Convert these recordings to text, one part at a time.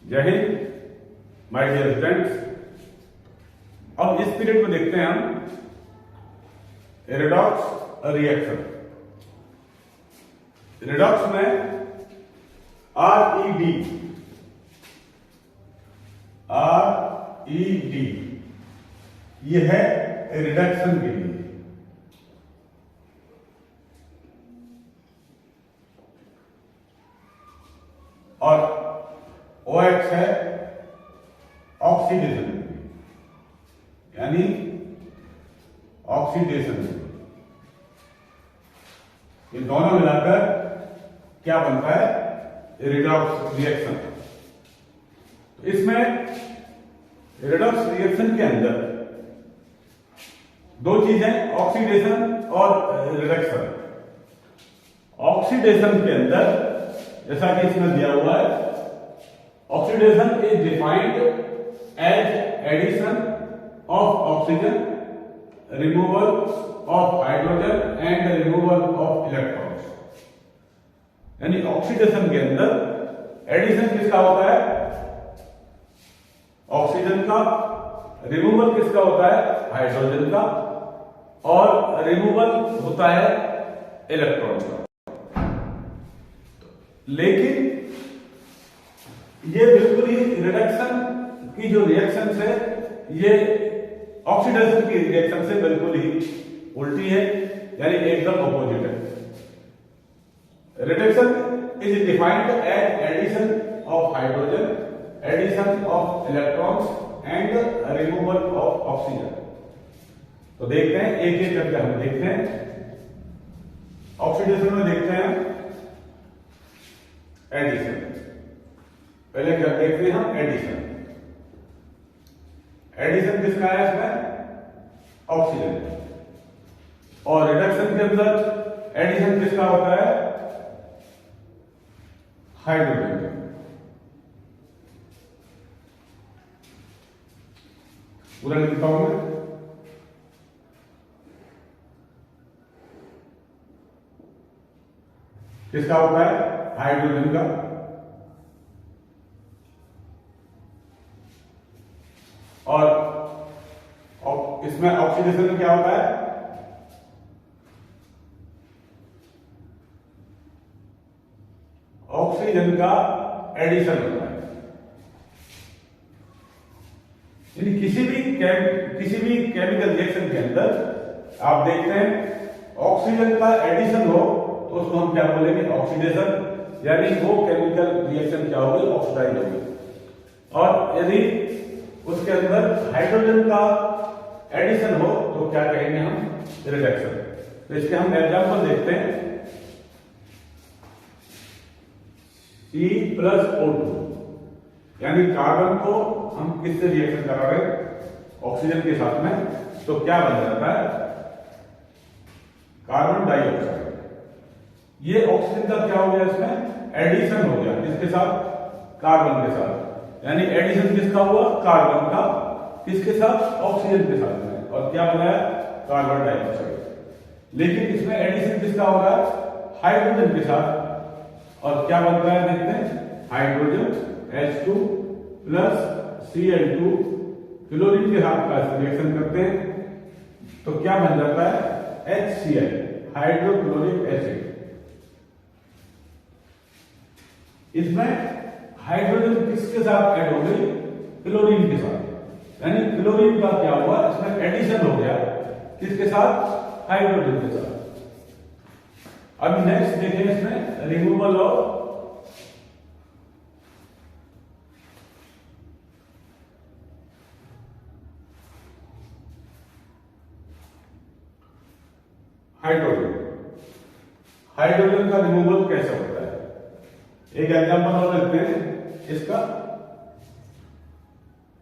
जय Hind my dear students. अब इस पीरियड में देखते हैं हम रेडॉक्स रिएक्शन। रेडॉक्स में आरईडी ये है रिडक्शन के लिए, और OX है ऑक्सीडेशन, यानी ऑक्सीडेशन। ये दोनों मिलाकर क्या बनता है? Redox reaction. इसमें रेडॉक्स रिएक्शन के अंदर दो चीजें, ऑक्सीडेशन और रिडक्शन। ऑक्सीडेशन के अंदर जैसा कि इसमें दिया हुआ है, oxidation is defined as addition of oxygen, removal of hydrogen and removal of electrons. यानी ऑक्सीडेशन के अंदर एडिशन किसका होता है? ऑक्सीजन का। रिमूवल किसका होता है? हाइड्रोजन का। और रिमूवल होता है इलेक्ट्रॉन का। लेकिन ये बिल्कुल ही रिडक्शन की जो रिएक्शन है, ये ऑक्सीडेशन की रिएक्शन से बिल्कुल ही उल्टी है, यानी एकदम अपोजिट है। Reduction is defined as addition of hydrogen, addition of electrons and removal of oxygen. तो देखते हैं एक एक करके हम देखते हैं। ऑक्सीडेशन में देखते हैं एडिशन। पहले क्या देखते हैं हम? एडिशन। एडिशन किसका है इसमें? ऑक्सीजन। और रिडक्शन के अंदर एडिशन किसका होता है? हाइड्रोजन। पूरा लिखता हूं मैं। किसका होता है? हाइड्रोजन का। और इसमें ऑक्सीडेशन में क्या होता है? ऑक्सीजन का एडिशन होता है। यानी किसी भी केमिकल रिएक्शन के अंदर आप देखते हैं ऑक्सीजन का एडिशन हो तो उसको हम क्या बोलेंगे? ऑक्सीडेशन। यानी वो केमिकल रिएक्शन क्या होगी? ऑक्सीडाइज होगी। और यदि उसके अंदर हाइड्रोजन का एडिशन हो तो क्या कहेंगे हम? रिडक्शन। तो इसके हम एग्जांपल देखते हैं। C+O2, यानी कार्बन को हम किससे रिएक्शन करा रहे हैं? ऑक्सीजन के साथ में। तो क्या बन जाता है? Carbon dioxide. ये ऑक्सीजन का क्या हो गया? इसमें एडिशन हो गया। किसके साथ? कार्बन के साथ। यानी एडिशन किसका हुआ? कार्बन का। किसके साथ? ऑक्सीजन के साथ में। और क्या बनाया? Carbon dioxide. लेकिन इसमें एडिशन किसका हो रहा है? हाइड्रोजन के साथ। और क्या बनता है देखते हैं? Hydrogen H2 plus Cl2 chlorine के साथ का रिएक्शन करते हैं तो क्या बन जाता है? HCl, hydrochloric acid. इसमें हाइड्रोजन किसके साथ ऐड हो गई? क्लोरीन के साथ। यानी क्लोरीन का क्या हुआ? इसमें एडिशन हो गया। किसके साथ? हाइड्रोजन के साथ। अब नेक्स्ट देखें इसमें रिमूवल ऑफ हाइड्रोजन। हाइड्रोजन का रिमूवल कैसे होता है? एक एग्जांपल और लेते हैं इसका,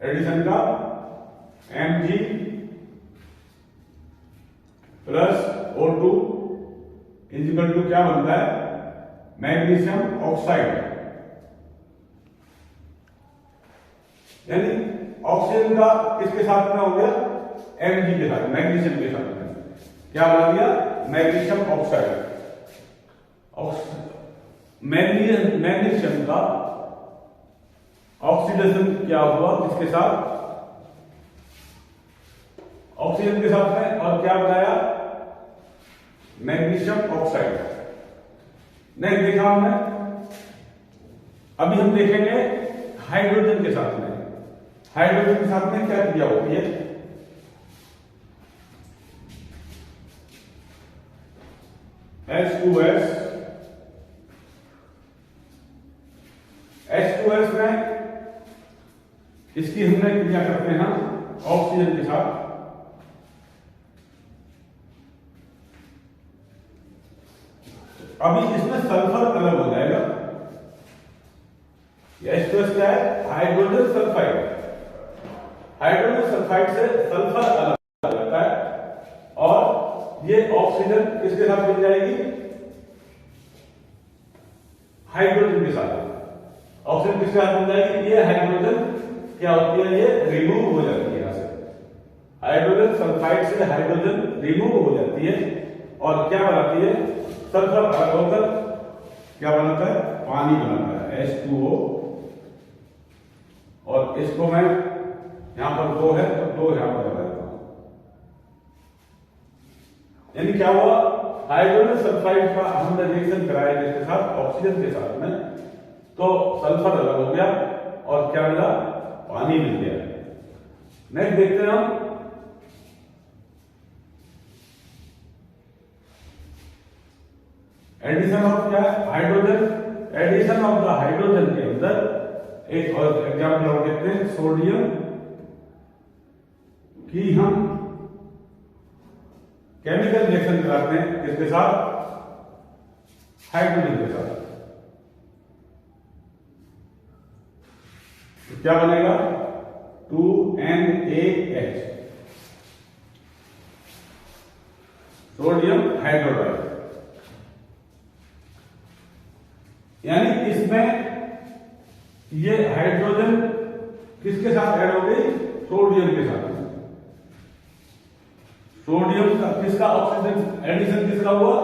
एडिशन का। Mg plus O2 is equal to क्या बनता है? Magnesium oxide. यानी ऑक्सीजन का किसके साथ में हो गया? Mg के साथ, मैग्नीशियम के साथ में। क्या बना दिया? Magnesium oxide. मैग्नीशियम का ऑक्सीडेशन क्या हुआ किसके साथ, ऑक्सीजन के साथ में, और क्या बनाया, मैग्नीशियम ऑक्साइड। नेक्स्ट देखा हमने, अभी हम देखेंगे हाइड्रोजन के साथ में। हाइड्रोजन के साथ में क्या क्रिया होती है, H2S, H2S में इसकी हमने क्रिया करते हैं ऑक्सीजन के साथ। अभी इसमें सल्फर अलग हो जाएगा। H2S क्या है, हाइड्रोजन सल्फाइड। हाइड्रोजन सल्फाइड से सल्फर अलग हो जाता है और ये ऑक्सीजन किसके साथ मिल जाएगी, हाइड्रोजन के साथ। ऑक्सीजन किसके साथ मिल जाएगी, ये हाइड्रोजन क्या होती है, ये रिमूव हो जाती है यहां से। हाइड्रोजन सल्फाइड से हाइड्रोजन रिमूव हो जाती है और क्या बनाती है, सल्फर अलग होकर क्या बनाता है, पानी बनाता है, H2O। और इसको मैं यहां पर 2 है तो 2 यहां पर लगा देता हूं। यानी क्या हुआ, हाइड्रोजन सल्फाइड का हमने रिएक्शन कराया जिसके साथ, ऑक्सीजन के साथ में, तो सल्फर अलग हो गया और क्या मिला, पानी मिल गया। नेक्स्ट देखते हैं हम, एडिशन ऑफ क्या है, hydrogen. Addition of the hydrogen के अंदर एक और एग्जाम्पल और देखते हैं, सोडियम की हम केमिकल रिएक्शन कराते हैं किसके साथ, हाइड्रोजन के साथ। तो क्या बनेगा, 2NaH, सोडियम हाइड्रोडाइड। यानी इसमें ये हाइड्रोजन किसके साथ ऐड हो गई, सोडियम के साथ। सोडियम का किसका ऑक्सीजन एडिशन किसका हुआ,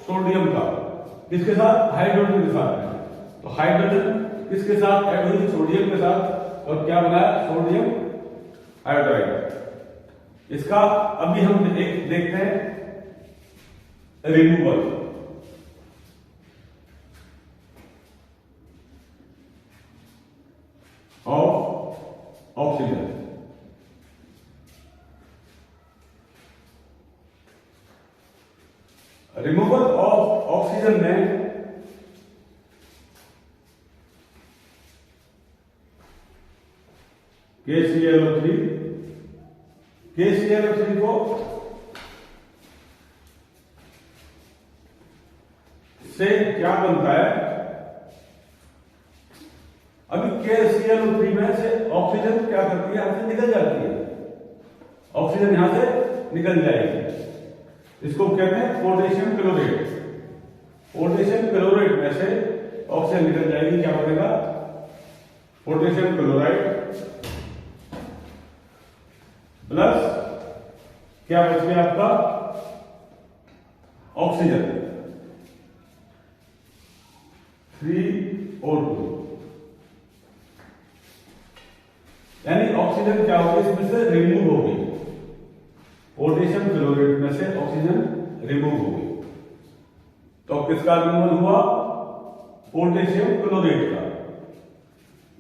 सोडियम का, किसके साथ, हाइड्रोजन के साथ। तो हाइड्रोजन किसके साथ ऐड हुई, सोडियम के साथ, और क्या बनाया, सोडियम हाइड्राइड। इसका अभी हम एक देखते हैं removal. Of oxygen. Removal of oxygen में KClO3, KClO3 को से क्या बनता है, अभी KClO3 में से ऑक्सीजन क्या करती है, यहां से निकल जाती है, ऑक्सीजन यहां से निकल जाएगी। इसको कहते हैं पोटेशियम क्लोरेट। पोटेशियम क्लोरेट में से ऑक्सीजन निकल जाएगी, क्या बनेगा, पोटेशियम क्लोराइड प्लस क्या बच गया आपका, ऑक्सीजन 3O2। यानी ऑक्सीजन क्या होगी, इसमें से रिमूव होगी, पोटेशियम क्लोराइड में से ऑक्सीजन रिमूव होगी। तो किसका रिमूवल हुआ, पोटेशियम क्लोराइड का।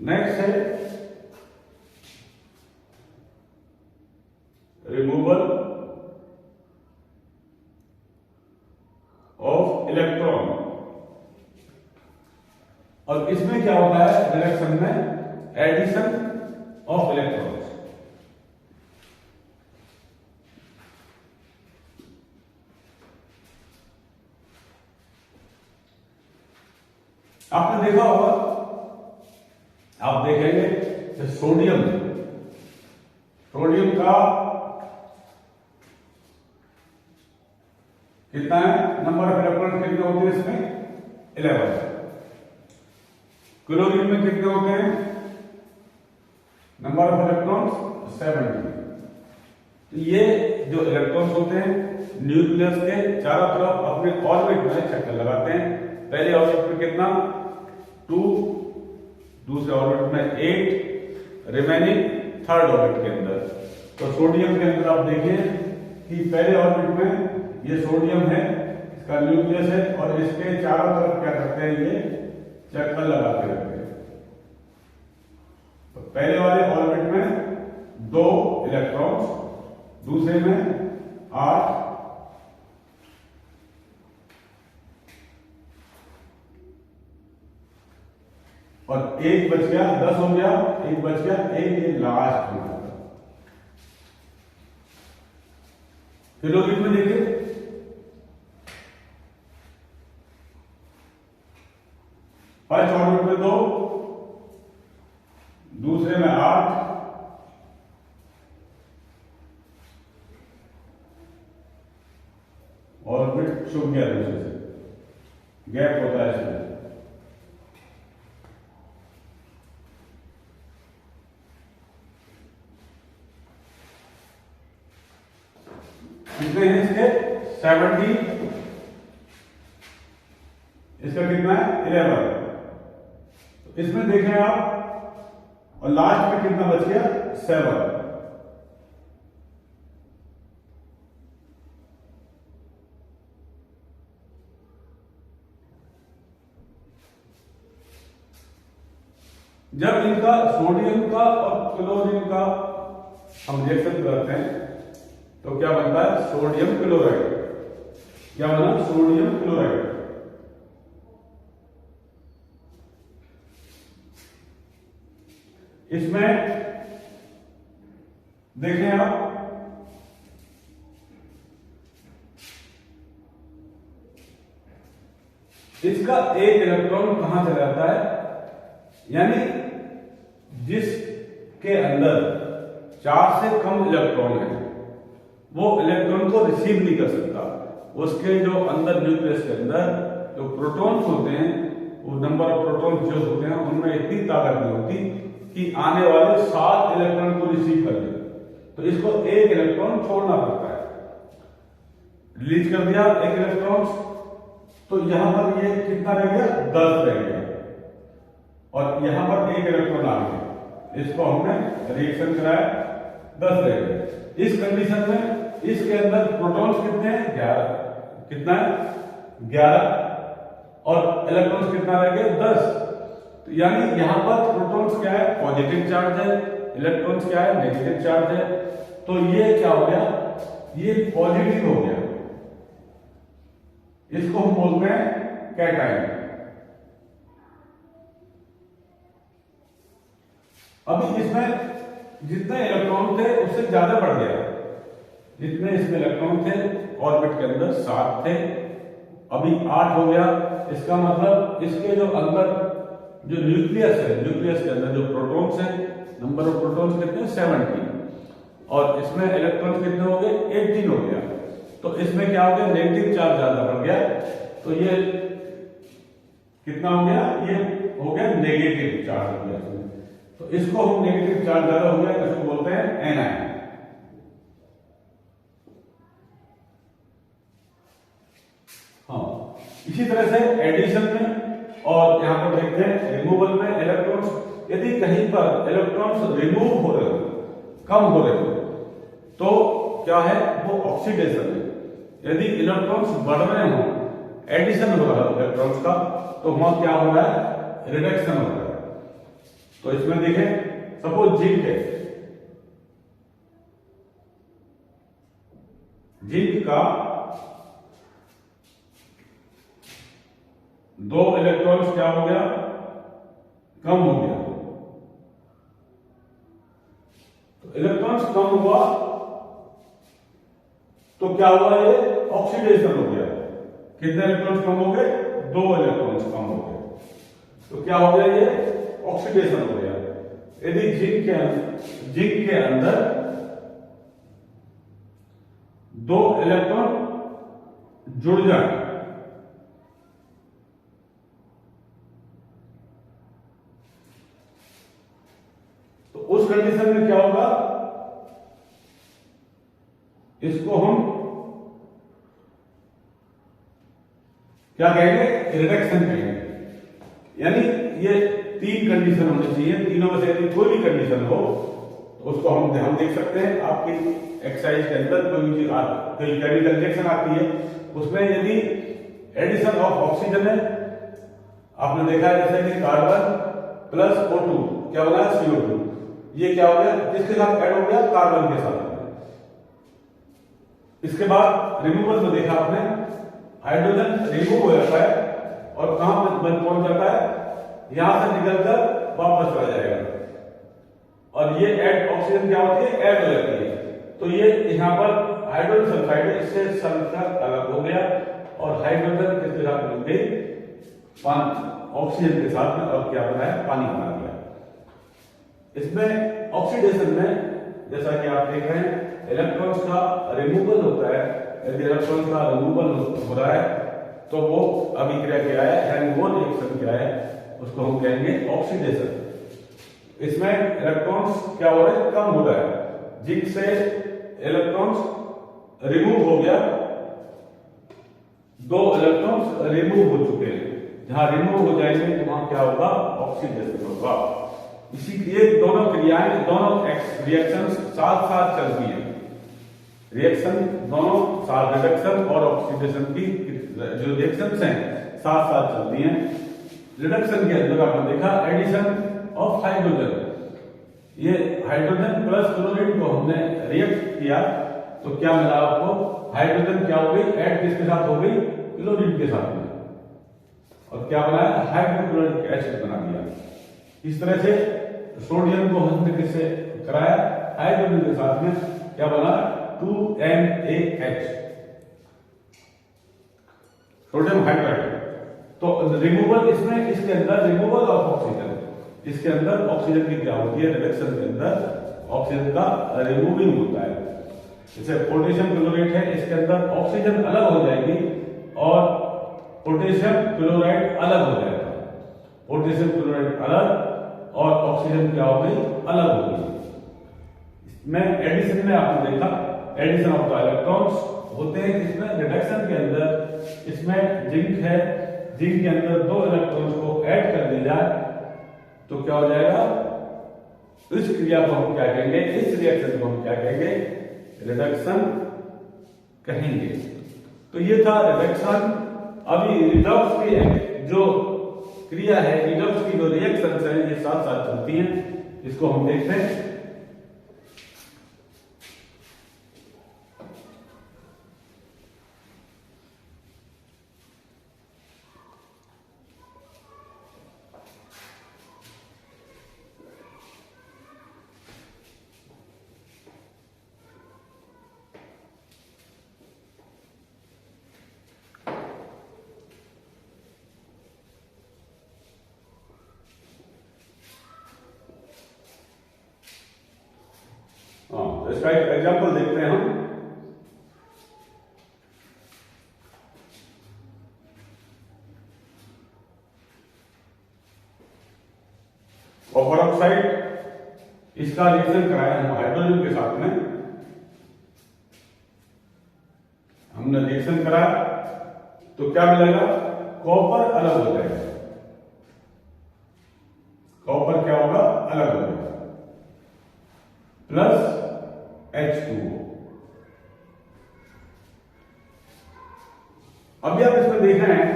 नेक्स्ट है रिमूवल ऑफ इलेक्ट्रॉन। और इसमें क्या होता है रिएक्शन में, एडिशन ऑफ इलेक्ट्रॉन्स। आपने देखा होगा, आप देखेंगे सोडियम, सोडियम का कितना है, नंबर ऑफ इलेक्ट्रॉन कितने होते हैं इसमें, 11। क्लोरीन में कितने होते हैं, नंबर ऑफ इलेक्ट्रॉन्स 70। तो ये जो इलेक्ट्रॉन्स होते हैं न्यूक्लियस के चारों तरफ अपने ऑर्बिट में चक्कर लगाते हैं। पहले ऑर्बिट में कितना, 2 दूसरे ऑर्बिट में 8, रिमेनिंग थर्ड ऑर्बिट के अंदर। तो सोडियम के अंदर आप देखिए कि पहले ऑर्बिट में ये सोडियम है, इसका न्यूक्लियस है और इसके चारों तरफ क्या करते हैं, ये चक्कर लगाते रहते हैं। तो पहले वाले ऑर्बिट में 2 इलेक्ट्रॉन्स, दूसरे में 8, और एक बच गया, 10 हो गया, एक बच गया, एक ये लास्ट में। फिलोजिक में देखिए फर्स्ट ऑर्बिट में 2, दूसरे में 8, ऑर्बिट छुप गया दूसरे से, गैप होता है इसमें। कितने हैं इसके? 70, इसका कितना है? 11। तो इसमें देखें आप, और लास्ट में कितना बच गया? 7। जब इनका सोडियम का और क्लोरीन का हम रिएक्शन करते हैं तो क्या बनता है? Sodium chloride. क्या बना? Sodium chloride. इसमें देखें आप, इसका एक इलेक्ट्रॉन कहां चला जाता है, यानी जिसके अंदर 4 से कम इलेक्ट्रॉन है वो इलेक्ट्रॉन को रिसीव नहीं कर सकता। उसके जो अंदर न्यूक्लियस के अंदर जो प्रोटॉन्स होते हैं, वो नंबर ऑफ प्रोटॉन्स जो होते हैं उनमें इतनी ताकत नहीं होती कि आने वाले 7 इलेक्ट्रॉन को रिसीव कर ले। तो इसको एक इलेक्ट्रॉन छोड़ना पड़ता है। रिलीज कर दिया एक इलेक्ट्रॉन, तो यहां पर ये कितना रह गया? 10 रह गया, और यहां पर एक इलेक्ट्रॉन आ गया। इसको हमने रिएक्शन कराया, 10 रह गए। इस कंडीशन में इसके अंदर प्रोटॉन्स कितने हैं? 11। कितना है? 11, और इलेक्ट्रॉन्स कितना रह गए? 10। तो यानी यहां पर प्रोटॉन्स क्या है? पॉजिटिव चार्ज है, इलेक्ट्रॉन्स क्या है? नेगेटिव चार्ज है। तो ये क्या हो गया? ये पॉजिटिव हो गया। इसको हम बोलते हैं कैटायन। अभी इसमें जितने इलेक्ट्रॉन थे उससे ज्यादा बढ़ गया। जितने इसमें इलेक्ट्रॉन थे ऑर्बिट के अंदर 7 थे, अभी 8 हो गया। इसका मतलब इसके जो अंदर जो न्यूक्लियस है, न्यूक्लियस के अंदर जो प्रोटॉन्स हैं, नंबर ऑफ प्रोटॉन्स कितने? 70, और इसमें इलेक्ट्रॉन कितने हो गए? 18 हो गया। तो इसमें क्या हो गया? नेगेटिव चार्ज ज्यादा बढ़ गया। तो ये कितना हो गया? ये हो गया नेगेटिव चार्ज हो गया। तो इसको हम नेगेटिव चार्ज ज्यादा हो गया, इसको बोलते हैं एनायन। हाँ, इसी तरह से एडिशन में, और यहां पर देखते हैं रिमूवल में इलेक्ट्रॉन्स, यदि कहीं पर इलेक्ट्रॉन्स रिमूव हो रहे हो, कम हो रहे हो, तो क्या है? वो ऑक्सीडेशन है। यदि इलेक्ट्रॉन्स बढ़ रहे हो, एडिशन हो रहा है इलेक्ट्रॉन्स का, तो वहां क्या हो रहा है? रिडक्शन हो रहा है। तो इसमें देखें, सपोज जिंक है, जिंक का 2 इलेक्ट्रॉन्स क्या हो गया? कम हो गया। तो इलेक्ट्रॉन्स कम हुआ तो क्या हुआ? ये ऑक्सीडेशन हो गया। कितने इलेक्ट्रॉन्स कम हो गए? 2 इलेक्ट्रॉन्स कम हो गए। तो क्या हो गया? ये ऑक्सीडेशन हो गया। यदि जिंक के अंदर 2 इलेक्ट्रॉन जुड़ जाए, तो उस कंडीशन में क्या होगा? इसको हम क्या कहेंगे? रिडक्शन कहेंगे। यानी ये तीन कंडीशन होनी चाहिए, तीनों में से यदि कोई भी कंडीशन हो तो उसको हम देख सकते हैं। आपकी एक्सरसाइज के अंदर कोई केमिकल रिएक्शन आती है, उसमें यदि एडिशन ऑफ ऑक्सीजन है, आपने देखा है जैसे कि कार्बन प्लस O2 क्या बना है CO2, ये क्या हो गया, किसके साथ ऐड हो गया, कार्बन के साथ। इसके बाद रिमूवल में देखा आपने, हाइड्रोजन रिमूव हो जाता है और कहां पहुंच जाता है, यहां से निकलकर वापस चला जाएगा और ये ऐड ऑक्सीजन क्या होती है, ऐड हो जाती है। तो ये यहां पर हाइड्रोजन सल्फाइड है, इससे सल्फर अलग हो गया और हाइड्रोजन किसके साथ मिल गई, ऑक्सीजन के साथ में, और क्या बना है, पानी बना दिया। इसमें ऑक्सीडेशन में जैसा कि आप देख रहे हैं इलेक्ट्रॉन्स का रिमूवल होता है। यदि इलेक्ट्रॉन का रिमूवल हो रहा है तो वो अभिक्रिया क्या है, यानी वो रिएक्शन क्या है, उसको हम कहेंगे ऑक्सीडेशन। इसमें इलेक्ट्रॉन्स क्या हो रहे हैं, कम हो रहा है, जिनसे इलेक्ट्रॉन्स रिमूव हो गया, दो इलेक्ट्रॉन्स रिमूव हो चुके हैं, जहां रिमूव हो जाएंगे तो वहां क्या होगा, ऑक्सीडेशन होगा। इसीलिए दोनों क्रियाएं, दोनों रिएक्शन साथ साथ चलती हैं। रिएक्शन दोनों साथ, रिडक्शन और ऑक्सीडेशन की जो रिएक्शंस हैं साथ साथ चलती हैं। रिडक्शन के अंदर आपने देखा एडिशन ऑफ हाइड्रोजन, ये हाइड्रोजन प्लस क्लोरीन को हमने रिएक्ट किया तो क्या मिला आपको, हाइड्रोजन क्या हो गई, ऐड किसके साथ हो गई, क्लोरीन के साथ में, और क्या बना, हाइड्रोक्लोरिक एसिड बना दिया। इस तरह से सोडियम को हमने किससे कराया, हाइड्रोजन के साथ में, क्या बना, 2NaH, सोडियम हाइड्राइड। तो रिमूवल इसमें, इसके अंदर रिमूवल ऑफ ऑक्सीजन, इसके अंदर ऑक्सीजन की क्या होती है, रिडक्शन के अंदर ऑक्सीजन का रिमूविंग होता है। जैसे पोटेशियम क्लोराइड है, इसके अंदर ऑक्सीजन अलग हो जाएगी और पोटेशियम क्लोराइड अलग हो जाएगा, पोटेशियम क्लोराइड अलग और ऑक्सीजन क्या हो गई, अलग हो गई। इसमें एडिशन में आपने देखा एडिशन ऑफ द इलेक्ट्रॉन्स होते हैं, इसमें रिडक्शन के अंदर इसमें जिंक है, जिंक के अंदर दो इलेक्ट्रॉन्स को ऐड कर दिया जाए तो क्या हो जाएगा, इस क्रिया को हम क्या कहेंगे, इस रिएक्शन को हम क्या कहेंगे, रिडक्शन कहेंगे। तो ये था रिडक्शन। अभी रिडॉक्स की जो क्रिया है, रिडॉक्स की जो रिएक्शंस हैं ये साथ साथ चलती हैं, इसको हम देखते हैं। तो इसका एक एग्जाम्पल देखते हैं हम। कॉपर ऑक्साइड, इसका रिएक्शन कराया हम हाइड्रोजन के साथ में, हमने रिएक्शन कराया तो क्या मिलेगा, कॉपर अलग हो जाएगा, कॉपर क्या होगा, अलग हो जाएगा, प्लस H2O। अभी आप इसमें देख रहे हैं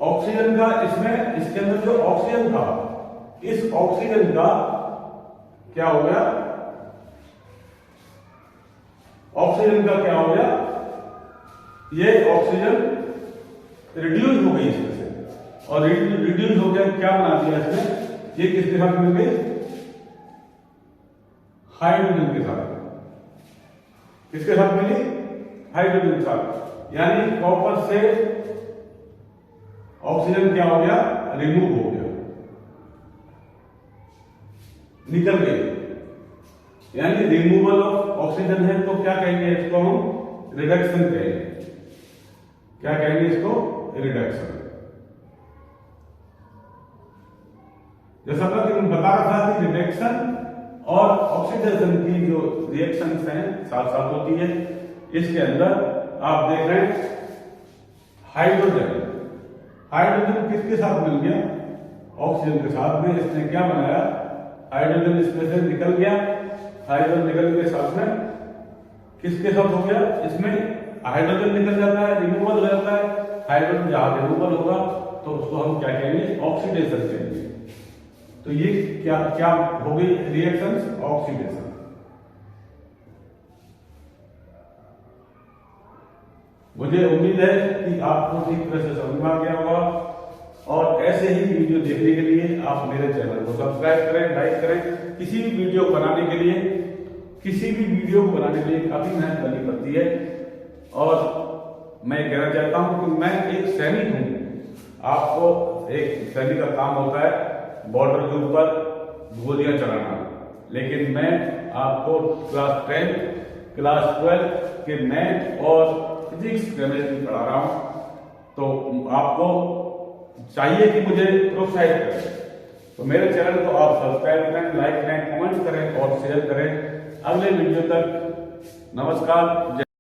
ऑक्सीजन का, इसमें इसके अंदर जो ऑक्सीजन था, इस ऑक्सीजन का क्या हो गया, ऑक्सीजन का क्या हो गया, ये ऑक्सीजन रिड्यूस हो गई इसमें से, और रिड्यूस हो गया, क्या बना दिया इसमें, ये किसके साथ मिल गई, हाइड्रोजन के साथ। किसके साथ मिली, हाइड्रोजन के साथ, यानी कॉपर से ऑक्सीजन क्या हो गया, रिमूव हो गया, निकल गई, यानी रिमूवल ऑफ ऑक्सीजन है तो क्या कहेंगे इसको हम, रिडक्शन कहेंगे। क्या कहेंगे इसको, रिडक्शन। जैसा कि मैं बता रहा था कि रिडक्शन और ऑक्सीडेशन की जो रिएक्शंस हैं साथ साथ होती है। इसके अंदर आप देख रहे हैं हाइड्रोजन, हाइड्रोजन किसके साथ मिल गया? ऑक्सीजन के साथ में। इसने क्या बनाया? हाइड्रोजन इसमें से निकल गया, हाइड्रोजन निकलने के साथ में किसके साथ हो गया? इसमें हाइड्रोजन निकल जाता है, रिमूवल हो जाता है। हाइड्रोजन जहां रिमूवल होगा तो उसको हम क्या कहेंगे? ऑक्सीडेशन कहेंगे। तो ये क्या क्या हो गई रिएक्शंस? ऑक्सीडेशन। मुझे उम्मीद है कि आपको ठीक तरह से समझ में आ गया होगा, और ऐसे ही वीडियो देखने के लिए आप मेरे चैनल को सब्सक्राइब करें, लाइक करें। किसी भी वीडियो बनाने के लिए काफी मेहनत करनी पड़ती है, और मैं कहना चाहता हूं कि मैं एक सैनिक हूं। आपको एक सैनिक का काम होता है बॉर्डर के ऊपर गोलियां चलाना, लेकिन मैं आपको क्लास 10, क्लास 12 के मैथ और फिजिक्स, केमिस्ट्री पढ़ा रहा हूं। तो आपको चाहिए कि मुझे प्रोत्साहित करें, तो मेरे चैनल को आप सब्सक्राइब करें, लाइक करें, कमेंट करें और शेयर करें। अगले वीडियो तक नमस्कार।